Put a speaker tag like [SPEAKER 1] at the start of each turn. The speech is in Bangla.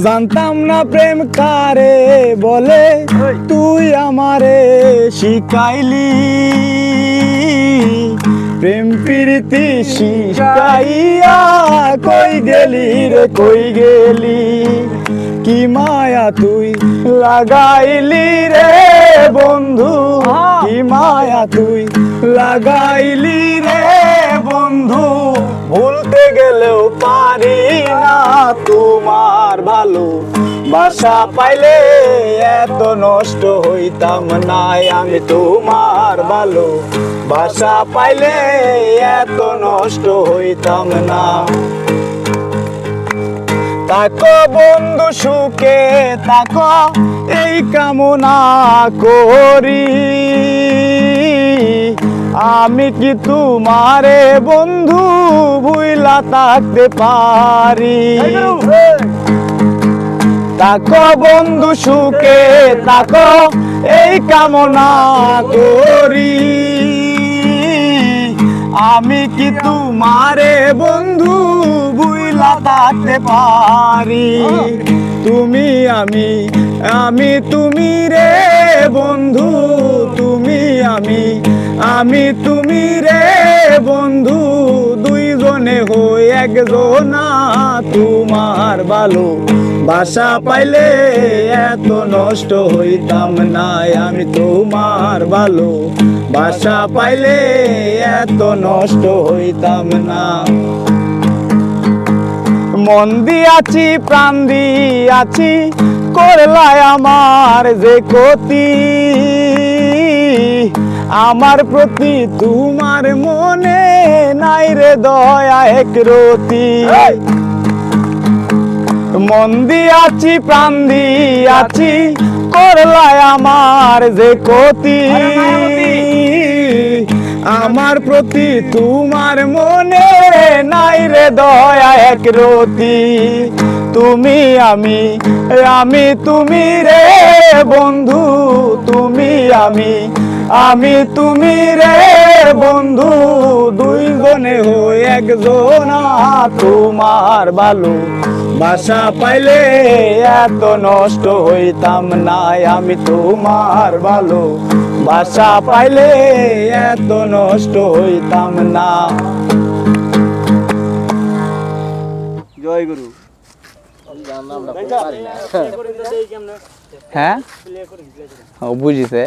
[SPEAKER 1] জানতাম না প্রেম কারে বলে, তুই আমারে শিখাইলি। প্রেম প্রীতি শিখাইয়া কই গেলি রে কই গেলি। কি মায়া তুই লাগাইলি রে বন্ধু, কি মায়া তুই লাগাইলি রে বন্ধু। ভুলতে গেলেও পারি না তোমার ভালো বাসা পাইলে এত নষ্ট হইতাম না। আমি তোমার ভালো বাসা পাইলে এত নষ্ট হইতাম না। তাকো বন্ধু সুখে তাকো এই কামনা করি। আমি কি তোমারে বন্ধু ভুইলা থাকতে পারি। তাকো বন্ধু সুখে তাকো এই কামনা করি। আমি কি তোমারে বন্ধু ভুইলা থাকতে পারি। তুমি আমি তুমি রে বন্ধু, তুমি আমি তুমি রে বন্ধু। দুইজনে হই একজনা তোমার ভালো বাসা পাইলে এত নষ্ট হইতাম না। আমি তোমার ভালো বাসা পাইলে এত নষ্ট হইতাম না। মন দিয়াছি প্রাণ দিয়াছি করলাই আমার যে ক্ষতি। আমার প্রতি তোমার মনে নাই রে দয়া এক রতি। মন দিয়াছি প্রাণ দিয়াছি করলাই আমার যে ক্ষতি। আমার প্রতি তোমার মনে নাই রে দয়া এক রতি। তুমি আমি তুমি রে বন্ধু, তুমি আমি তুমি রে বন্ধু। দুইজনে হই একজনা তোমার ভালো বাসা পাইলে এত নষ্ট হইতাম না। আমি তোমার ভালো বাসা পাইলে এত নষ্ট হইতাম না। জয় গুরু। হ্যাঁ বুঝিছে।